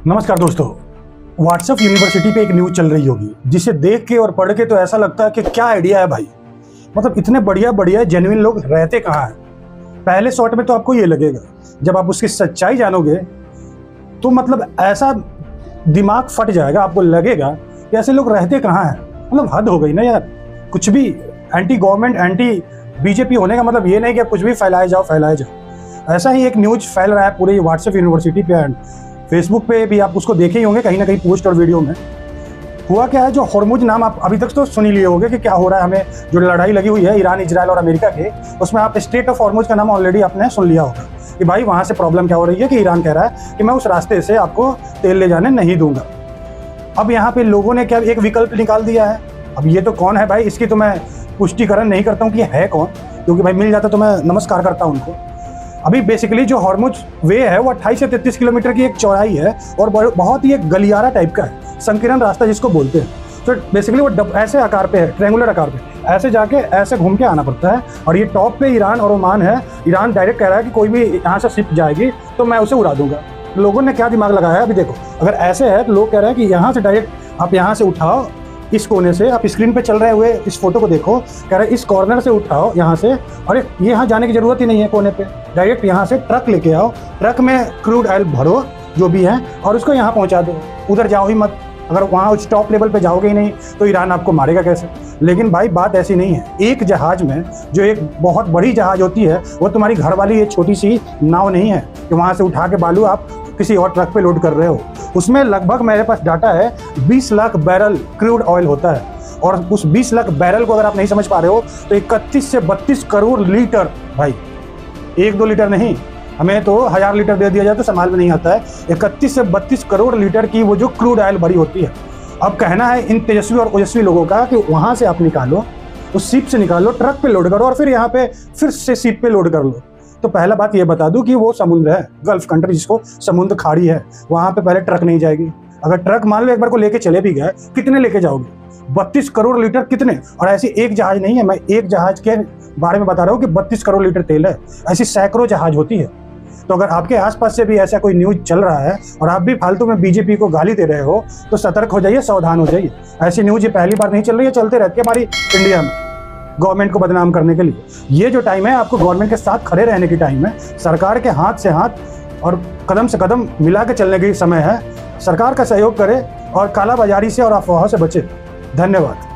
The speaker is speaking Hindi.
नमस्कार दोस्तों। व्हाट्सएप यूनिवर्सिटी पे एक न्यूज़ चल रही होगी जिसे देख के और पढ़ के तो ऐसा लगता है कि क्या आइडिया है भाई। मतलब इतने बढ़िया बढ़िया जेन्युइन लोग रहते कहाँ हैं। पहले शॉट में तो आपको ये लगेगा, जब आप उसकी सच्चाई जानोगे तो मतलब ऐसा दिमाग फट जाएगा, आपको लगेगा कि ऐसे लोग रहते कहाँ हैं। मतलब हद हो गई ना यार। कुछ भी एंटी गवर्नमेंट एंटी बीजेपी होने का मतलब ये नहीं कि आप कुछ भी फैलाए जाओ। ऐसा ही एक न्यूज़ फैल रहा है पूरे व्हाट्सएप यूनिवर्सिटी पे एंड फेसबुक पे भी। आप उसको देखे ही होंगे कहीं ना कहीं पोस्ट और वीडियो में। हुआ क्या है, जो हॉर्मुज नाम आप अभी तक तो सुन ही लिए होंगे कि क्या हो रहा है। हमें जो लड़ाई लगी हुई है ईरान इजराइल और अमेरिका के, उसमें आप स्ट्रेट ऑफ हॉर्मुज का नाम ऑलरेडी आपने सुन लिया होगा कि भाई वहाँ से प्रॉब्लम क्या हो रही है कि ईरान कह रहा है कि मैं उस रास्ते से आपको तेल ले जाने नहीं दूंगा। अब यहाँ पे लोगों ने क्या एक विकल्प निकाल दिया है। अब ये तो कौन है भाई, इसकी तो मैं पुष्टिकरण नहीं करता हूँ कि है कौन, क्योंकि भाई मिल जाता तो मैं नमस्कार करता हूँ उनको। अभी बेसिकली जो हॉर्मुज वे है वो 28 से 33 किलोमीटर की एक चौड़ाई है और बहुत ही एक गलियारा टाइप का है, संकीर्ण रास्ता जिसको बोलते हैं। तो बेसिकली वो ऐसे आकार पे है, ट्रायंगुलर आकार पे, ऐसे जाके ऐसे घूम के आना पड़ता है। और ये टॉप पे ईरान और ओमान है। ईरान डायरेक्ट कह रहा है कि कोई भी यहाँ से शिप जाएगी तो मैं उसे उड़ा दूंगा। लोगों ने क्या दिमाग लगाया है, अभी देखो, अगर ऐसे है तो लोग कह रहे हैं कि यहाँ से डायरेक्ट आप यहाँ से उठाओ, इस कोने से आप स्क्रीन पे चल रहे हुए इस फोटो को देखो, कह रहे इस कॉर्नर से उठाओ यहाँ से, और ये यहाँ जाने की जरूरत ही नहीं है कोने पे, डायरेक्ट यहाँ से ट्रक लेके आओ, ट्रक में क्रूड ऑयल भरो जो भी है और उसको यहाँ पहुँचा दो, उधर जाओ ही मत। अगर वहाँ उस टॉप लेवल पे जाओगे ही नहीं तो ईरान आपको मारेगा कैसे। लेकिन भाई बात ऐसी नहीं है। एक जहाज में जो एक बहुत बड़ी जहाज होती है वो तुम्हारी घर वाली ये छोटी सी नाव नहीं है कि वहाँ से उठा के बालू आप किसी और ट्रक पे लोड कर रहे हो। उसमें लगभग मेरे पास डाटा है 20 लाख बैरल क्रूड ऑयल होता है। और उस 20 लाख बैरल को अगर आप नहीं समझ पा रहे हो तो 31 से 32 करोड़ लीटर, भाई 1-2 लीटर नहीं, हमें तो 1000 लीटर दे दिया जाए तो संभाल में नहीं आता है। 31 से 32 करोड़ लीटर की वो जो क्रूड ऑयल भरी होती है। अब कहना है इन तेजस्वी और ओजस्वी लोगों का कि वहाँ से आप निकालो, उस शिप से निकालो, ट्रक पे लोड करो और फिर यहाँ पे फिर से शिप पे लोड कर लो। तो पहला बात ये बता दूं कि वो समुद्र है, गल्फ कंट्री जिसको समुद्र खाड़ी है, वहाँ पे पहले ट्रक नहीं जाएगी। अगर ट्रक मान लो एक बार को लेके चले भी गए, कितने लेके जाओगे? 32 करोड़ लीटर कितने? और ऐसी एक जहाज नहीं है, मैं एक जहाज के बारे में बता रहा हूँ कि 32 करोड़ लीटर तेल है। ऐसी सैकड़ों जहाज होती है। तो अगर आपके आसपास से भी ऐसा कोई न्यूज चल रहा है और आप भी फालतू में बीजेपी को गाली दे रहे हो तो सतर्क हो जाइए, सावधान हो जाइए। ऐसी न्यूज ये पहली बार नहीं चल रही है, चलते रहती है हमारी इंडिया में गवर्नमेंट को बदनाम करने के लिए। ये जो टाइम है आपको गवर्नमेंट के साथ खड़े रहने की टाइम है। सरकार के हाथ से हाथ और कदम से कदम मिला के चलने की समय है। सरकार का सहयोग करे और कालाबाजारी से और अफवाहों से बचे। धन्यवाद।